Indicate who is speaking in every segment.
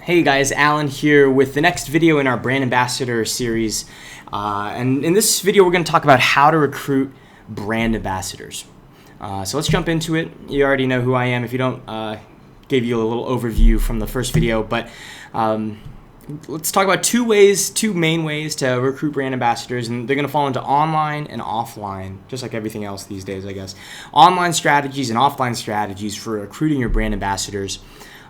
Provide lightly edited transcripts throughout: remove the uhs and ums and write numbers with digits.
Speaker 1: Hey guys, Alan here with the next video in our brand ambassador series. And in this video, we're going to talk about how to recruit brand ambassadors. So let's jump into it. You already know who I am. If you don't, gave you a little overview from the first video, but let's talk about two main ways to recruit brand ambassadors, and they're going to fall into online and offline, just like everything else these days, I guess. Online strategies and offline strategies for recruiting your brand ambassadors.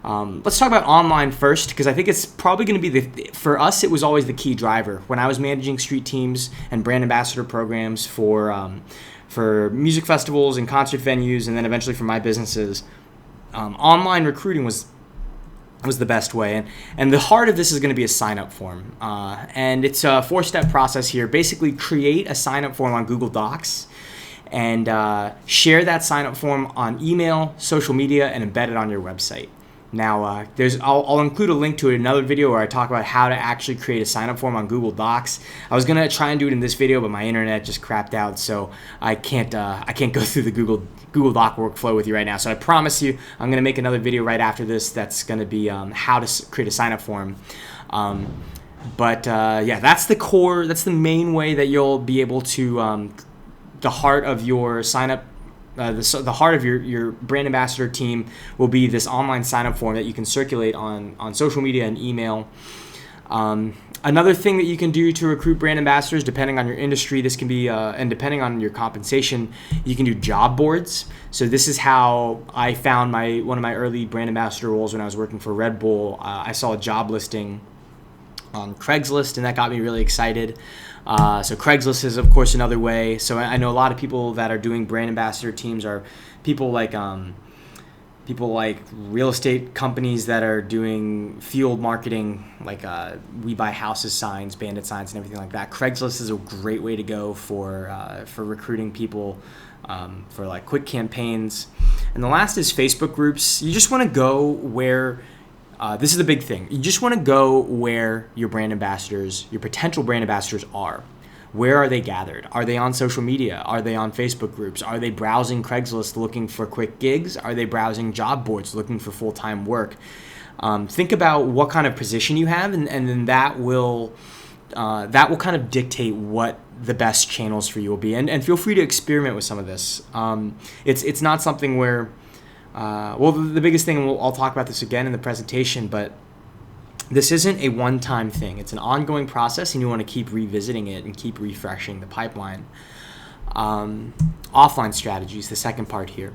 Speaker 1: Let's talk about online first, because I think it's probably going to be for us, it was always the key driver. When I was managing street teams and brand ambassador programs for music festivals and concert venues, and then eventually for my businesses, online recruiting was the best way. And the heart of this is going to be a sign-up form. And it's a 4-step process here. Basically, create a sign-up form on Google Docs and share that sign-up form on email, social media, and embed it on your website. Now, I'll include a link to it in another video where I talk about how to actually create a sign-up form on Google Docs. I was gonna try and do it in this video, but my internet just crapped out, so I can't go through the Google Doc workflow with you right now. So I promise you, I'm gonna make another video right after this. That's gonna be how to create a sign-up form. Yeah, that's the core. That's the main way that you'll be able to the heart of your sign-up. The heart of your brand ambassador team will be this online sign-up form that you can circulate on social media and email. Another thing that you can do to recruit brand ambassadors, depending on your industry, this can be, and depending on your compensation, you can do job boards. So this is how I found one of my early brand ambassador roles when I was working for Red Bull. I saw a job listing on Craigslist, and that got me really excited. So Craigslist is, of course, another way. So I know a lot of people that are doing brand ambassador teams are people like real estate companies that are doing field marketing, like We Buy Houses signs, bandit signs, and everything like that. Craigslist is a great way to go for recruiting people for like quick campaigns. And the last is Facebook groups. You just want to go where this is the big thing. You just want to go where your brand ambassadors, your potential brand ambassadors are. Where are they gathered? Are they on social media? Are they on Facebook groups? Are they browsing Craigslist looking for quick gigs? Are they browsing job boards looking for full-time work? Think about what kind of position you have, and then that will kind of dictate what the best channels for you will be. And feel free to experiment with some of this. It's not something where the biggest thing, and I'll talk about this again in the presentation, but this isn't a one-time thing. It's an ongoing process, and you want to keep revisiting it and keep refreshing the pipeline. Offline strategies, the second part here.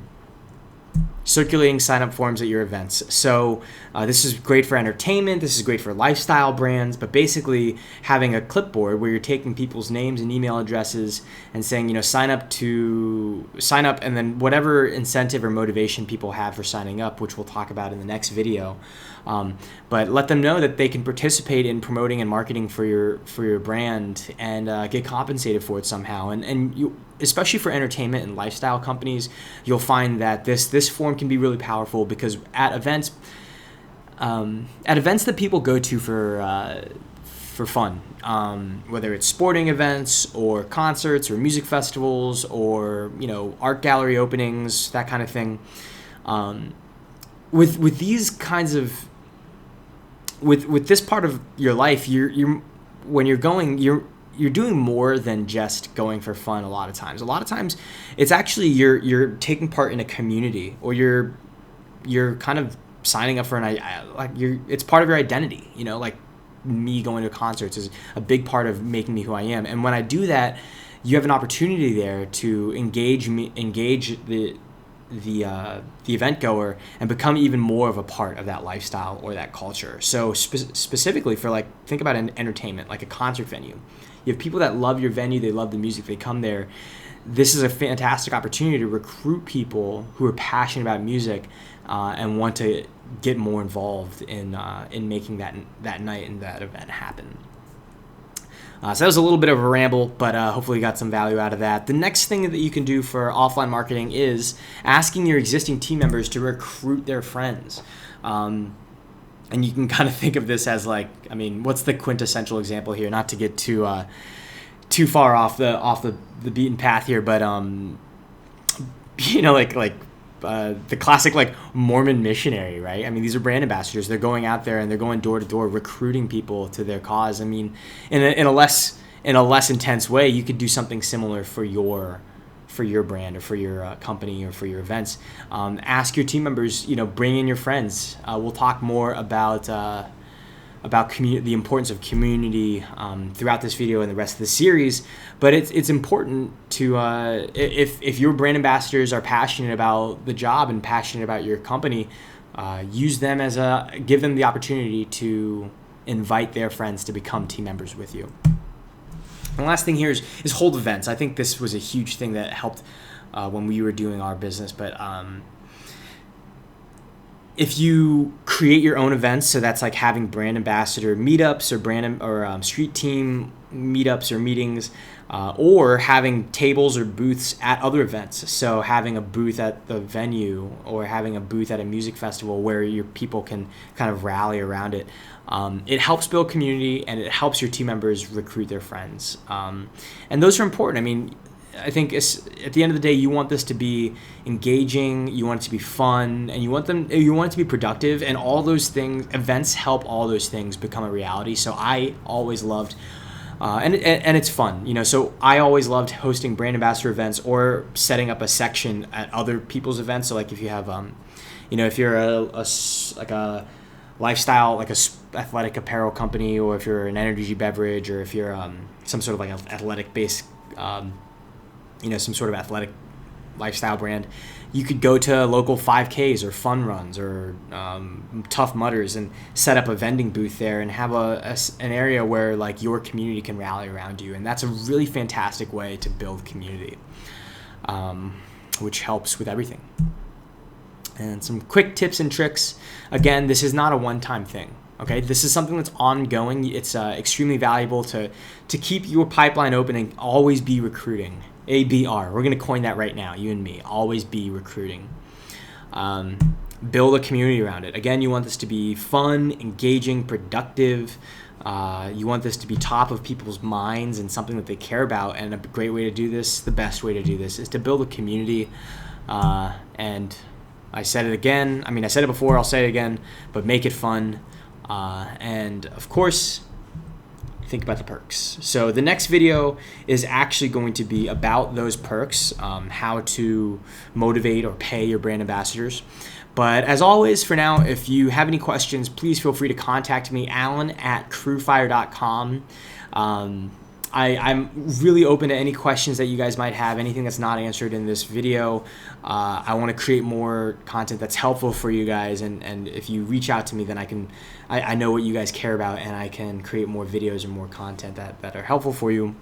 Speaker 1: Circulating sign-up forms at your events. So this is great for entertainment, this is great for lifestyle brands, but basically having a clipboard where you're taking people's names and email addresses and saying, sign up, and then whatever incentive or motivation people have for signing up, which we'll talk about in the next video. But let them know that they can participate in promoting and marketing for your brand and get compensated for it somehow. And you, especially for entertainment and lifestyle companies, you'll find that this form can be really powerful, because at events that people go to for fun, whether it's sporting events or concerts or music festivals or art gallery openings, that kind of thing. With these kinds of with this part of your life, when you're going, you're doing more than just going for fun. A lot of times it's actually you're taking part in a community, or you're kind of signing up for it's part of your identity. Like me going to concerts is a big part of making me who I am. And when I do that, you have an opportunity there to engage the event goer and become even more of a part of that lifestyle or that culture. So specifically for think about an entertainment, like a concert venue. You have people that love your venue, they love the music, they come there. This is a fantastic opportunity to recruit people who are passionate about music and want to get more involved in making that night and that event happen. So that was a little bit of a ramble, but hopefully you got some value out of that. The next thing that you can do for offline marketing is asking your existing team members to recruit their friends. And you can kind of think of this as what's the quintessential example here? Not to get too far off the beaten path here, but like the classic like Mormon missionary, right? I mean, these are brand ambassadors. They're going out there and they're going door to door recruiting people to their cause. I mean, in a less intense way, you could do something similar for your brand or for your company or for your events. Ask your team members, bring in your friends. We'll talk more about the importance of community throughout this video and the rest of the series. But it's important to if your brand ambassadors are passionate about the job and passionate about your company, use them give them the opportunity to invite their friends to become team members with you. And the last thing here is hold events. I think this was a huge thing that helped when we were doing our business. But if you create your own events, so that's like having brand ambassador meetups or street team meetups or meetings, or having tables or booths at other events. So having a booth at the venue or having a booth at a music festival where your people can kind of rally around it. It helps build community and it helps your team members recruit their friends. And those are important. I mean, I think at the end of the day, you want this to be engaging, you want it to be fun, and you want it to be productive, and all those things, events help all those things become a reality. So I always loved, and it's fun, so I always loved hosting brand ambassador events or setting up a section at other people's events. So like if you have, if you're a lifestyle, like a athletic apparel company, or if you're an energy beverage, or if you're some sort of like athletic based, some sort of athletic lifestyle brand, you could go to local 5Ks or fun runs or Tough Mudders and set up a vending booth there and have an area where like your community can rally around you. And that's a really fantastic way to build community, which helps with everything. And some quick tips and tricks. Again, this is not a one-time thing. Okay, this is something that's ongoing. It's extremely valuable to keep your pipeline open and always be recruiting. ABR. We're going to coin that right now, you and me. Always be recruiting. Build a community around it. Again, you want this to be fun, engaging, productive. You want this to be top of people's minds and something that they care about. And a great way to do this, the best way to do this, is to build a community. And I said it again. I mean, I said it before, I'll say it again, but make it fun. And of course, think about the perks. So the next video is actually going to be about those perks, how to motivate or pay your brand ambassadors. But as always, for now, if you have any questions, please feel free to contact me, alan@crewfire.com. I'm really open to any questions that you guys might have, anything that's not answered in this video. I want to create more content that's helpful for you guys, and if you reach out to me, then I know what you guys care about, and I can create more videos and more content that are helpful for you.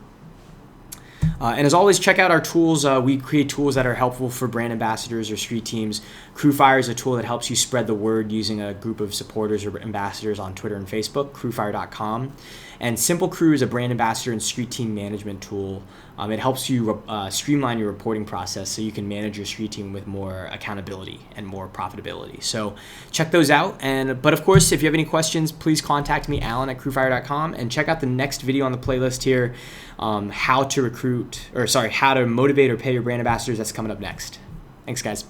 Speaker 1: And as always, check out our tools. We create tools that are helpful for brand ambassadors or street teams. CrewFire is a tool that helps you spread the word using a group of supporters or ambassadors on Twitter and Facebook, crewfire.com. And Simple Crew is a brand ambassador and street team management tool. It helps you streamline your reporting process so you can manage your street team with more accountability and more profitability. So check those out. But of course, if you have any questions, please contact me, alan@crewfire.com, and check out the next video on the playlist here, how to motivate or pay your brand ambassadors. That's coming up next. Thanks, guys.